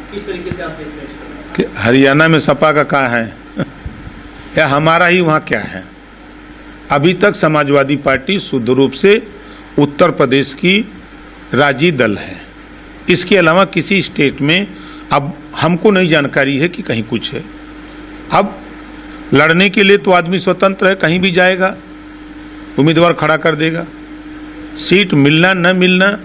किस तरीके से आप देख रहे हैं कि हरियाणा में सपा का कहाँ है या हमारा ही वहाँ क्या है? अभी तक समाजवादी पार्टी शुद्ध रूप से उत्तर प्रदेश की राज्य दल है। इसके अलावा किसी स्टेट में अब हमको नहीं जानकारी है कि कहीं कुछ है। अब लड़ने के लिए तो आदमी स्वतंत्र है, कहीं भी जाएगा, उम्मीदवार खड़ा कर देगा। सीट मिलना न मिलना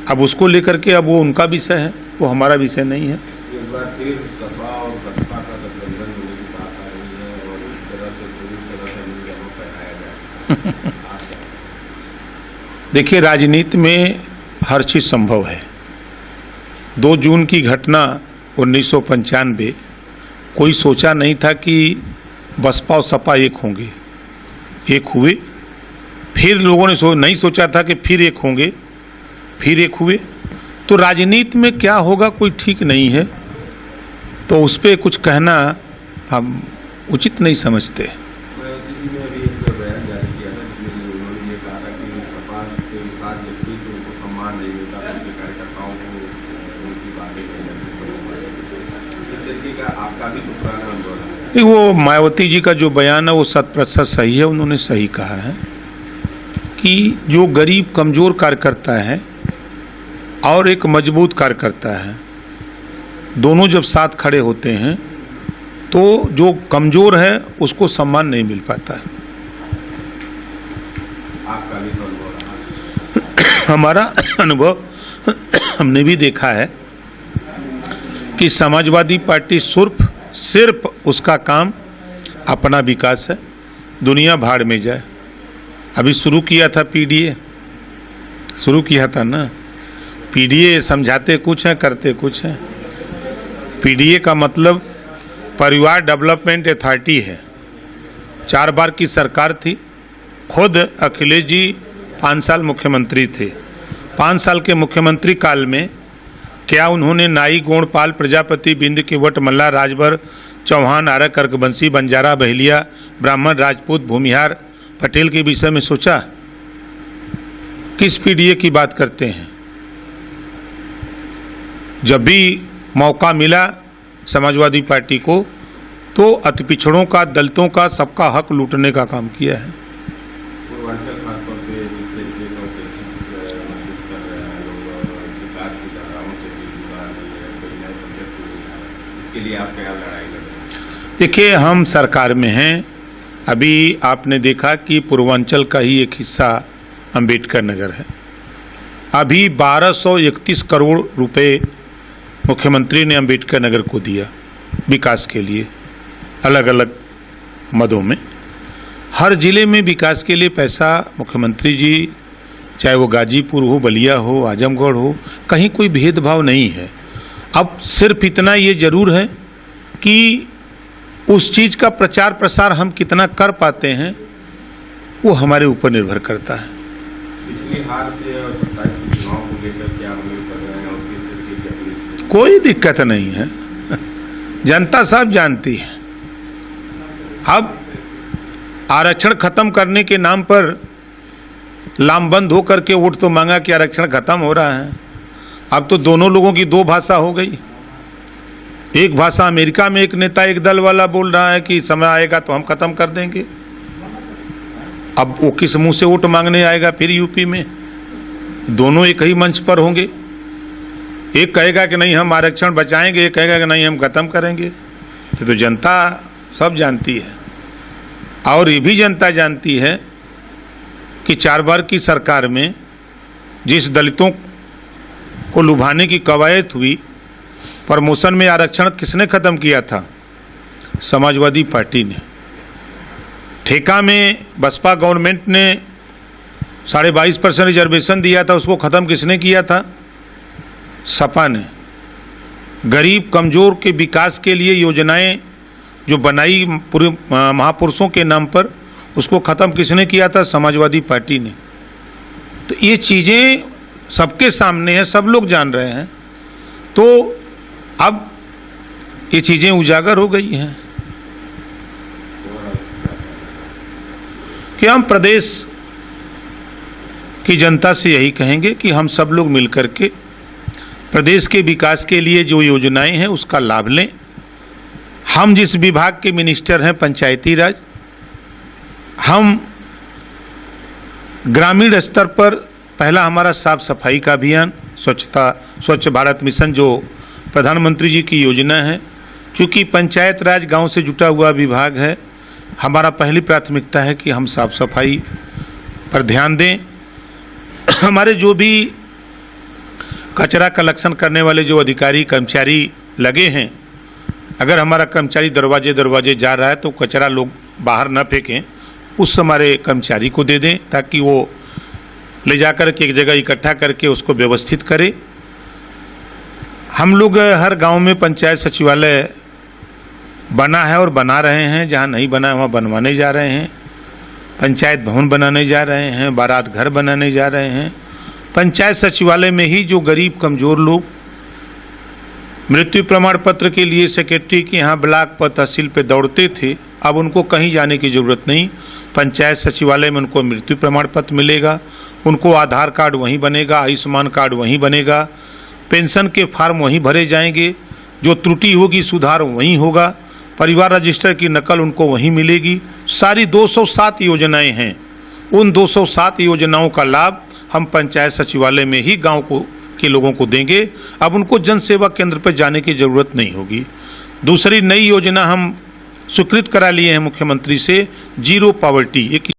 अब उसको लेकर के अब वो उनका विषय है, वो हमारा विषय नहीं है। एक बार फिर सपा और बसपा का गठबंधन होने की बात आ रही है और इस तरह से पूरी तरह से मीडिया को फैलाया जाए। देखिए, राजनीति में हर चीज संभव है। 2 जून की घटना 1995, कोई सोचा नहीं था कि बसपा और सपा एक होंगे, एक हुए। फिर लोगों ने नहीं सोचा था कि फिर एक होंगे, फिर एक हुए। तो राजनीति में क्या होगा कोई ठीक नहीं है, तो उस पर कुछ कहना हम उचित नहीं समझते। मायावती जी ने अभी एक बयान जारी किया था जिसमें उन्होंने ये कहा था कि सपा के साथ जब भी उनको सम्मान नहीं मिलता तो उनके कार्यकर्ताओं को उनकी बातें कही। इस तरीके का आपका भी कुछ पुराना अनुभव है? वो मायावती जी का जो बयान है वो 100% सही है। उन्होंने सही कहा है कि जो गरीब कमजोर कार्यकर्ता है और एक मजबूत कार्यकर्ता है, दोनों जब साथ खड़े होते हैं तो जो कमजोर है उसको सम्मान नहीं मिल पाता है। आपका भी तो अनुभव रहा? हमारा अनुभव हमने भी देखा है कि समाजवादी पार्टी सिर्फ उसका काम अपना विकास है, दुनिया भाड़ में जाए। अभी शुरू किया था पीडीए, शुरू किया था ना। पीडीए समझाते कुछ है, करते कुछ है। पीडीए का मतलब परिवार डेवलपमेंट अथॉरिटी है। 4 बार की सरकार थी। खुद अखिलेश जी 5 साल मुख्यमंत्री थे। 5 साल के मुख्यमंत्री काल में क्या उन्होंने नाई, गोंडपाल, प्रजापति, बिंद, किवट, मल्ला, राजभर, चौहान, आर्य, कर्कवंशी, बंजारा, बहेलिया, ब्राह्मण, राजपूत, भूमिहार, पटेल के विषय में सोचा? किस पीडीए की बात करते हैं? जब भी मौका मिला समाजवादी पार्टी को तो अति पिछड़ों का, दलितों का, सबका हक लूटने का काम किया है। पूर्वांचल खासतौर पे जिस तरीके का महसूस कर रहे हैं लोग और विकास की धाराओं से भी जुड़ा है, कोई नए प्रोजेक्ट नहीं आ रहा, इसके लिए आप क्या लड़ाई लड़ रहे हैं? देखिए, हम सरकार में हैं। अभी आपने देखा कि पूर्वांचल का ही एक हिस्सा अंबेडकर नगर है। अभी 1231 करोड़ रुपए मुख्यमंत्री ने अंबेडकर नगर को दिया विकास के लिए, अलग अलग मदों में। हर जिले में विकास के लिए पैसा मुख्यमंत्री जी, चाहे वो गाजीपुर हो, बलिया हो, आजमगढ़ हो, कहीं कोई भेदभाव नहीं है। अब सिर्फ इतना ये जरूर है कि उस चीज़ का प्रचार प्रसार हम कितना कर पाते हैं वो हमारे ऊपर निर्भर करता है। पिछली हार से और 27 के चुनाव को लेकर क्या उम्मीद कर रहे हैं और किस तरीके की अपनी? कोई दिक्कत नहीं है, जनता सब जानती है। अब आरक्षण खत्म करने के नाम पर लामबंद होकर के वोट तो मांगा कि आरक्षण खत्म हो रहा है। अब तो दोनों लोगों की 2 भाषा हो गई। एक भाषा अमेरिका में एक नेता, एक दल वाला बोल रहा है कि समय आएगा तो हम खत्म कर देंगे। अब वो किस मुंह से वोट मांगने आएगा फिर यूपी में? दोनों एक ही मंच पर होंगे। एक कहेगा कि नहीं हम आरक्षण बचाएंगे, एक कहेगा कि नहीं हम खत्म करेंगे। तो जनता सब जानती है। और ये भी जनता जानती है कि 4 बार की सरकार में जिस दलितों को लुभाने की कवायद हुई, प्रमोशन में आरक्षण किसने खत्म किया था? समाजवादी पार्टी ने। ठेका में बसपा गवर्नमेंट ने 22.5% रिजर्वेशन दिया था, उसको खत्म किसने किया था? सपा ने। गरीब कमजोर के विकास के लिए योजनाएं जो बनाई पूरे महापुरुषों के नाम पर, उसको खत्म किसने किया था? समाजवादी पार्टी ने। तो ये चीज़ें सबके सामने है, सब लोग जान रहे हैं। तो अब ये चीज़ें उजागर हो गई हैं कि हम प्रदेश की जनता से यही कहेंगे कि हम सब लोग मिलकर के प्रदेश के विकास के लिए जो योजनाएं हैं उसका लाभ लें। हम जिस विभाग के मिनिस्टर हैं पंचायती राज, हम ग्रामीण स्तर पर पहला हमारा साफ सफाई का अभियान, स्वच्छ भारत मिशन जो प्रधानमंत्री जी की योजना है, क्योंकि पंचायत राज गांव से जुटा हुआ विभाग है, हमारा पहली प्राथमिकता है कि हम साफ सफाई पर ध्यान दें। हमारे जो भी कचरा कलेक्शन करने वाले जो अधिकारी कर्मचारी लगे हैं, अगर हमारा कर्मचारी दरवाजे दरवाजे जा रहा है तो कचरा लोग बाहर न फेंकें, उस हमारे कर्मचारी को दे दें ताकि वो ले जाकर के एक जगह इकट्ठा करके उसको व्यवस्थित करे। हम लोग हर गांव में पंचायत सचिवालय बना है और बना रहे हैं, जहां नहीं बना है वहाँ बनवाने जा रहे हैं। पंचायत भवन बनाने जा रहे हैं, बारात घर बनाने जा रहे हैं। पंचायत सचिवालय में ही जो गरीब कमज़ोर लोग मृत्यु प्रमाण पत्र के लिए सेक्रेटरी के यहाँ ब्लॉक पर तहसील पे दौड़ते थे, अब उनको कहीं जाने की ज़रूरत नहीं। पंचायत सचिवालय में उनको मृत्यु प्रमाण पत्र मिलेगा, उनको आधार कार्ड वहीं बनेगा, आयुष्मान कार्ड वहीं बनेगा, पेंशन के फार्म वहीं भरे जाएंगे, जो त्रुटि होगी सुधार वहीं होगा, परिवार रजिस्टर की नकल उनको वहीं मिलेगी। सारी 207 योजनाएं हैं, उन 207 योजनाओं का लाभ हम पंचायत सचिवालय में ही गांव के लोगों को देंगे। अब उनको जन सेवा केंद्र पर जाने की ज़रूरत नहीं होगी। दूसरी नई योजना हम स्वीकृत करा लिए हैं मुख्यमंत्री से, जीरो पॉवर्टी। एक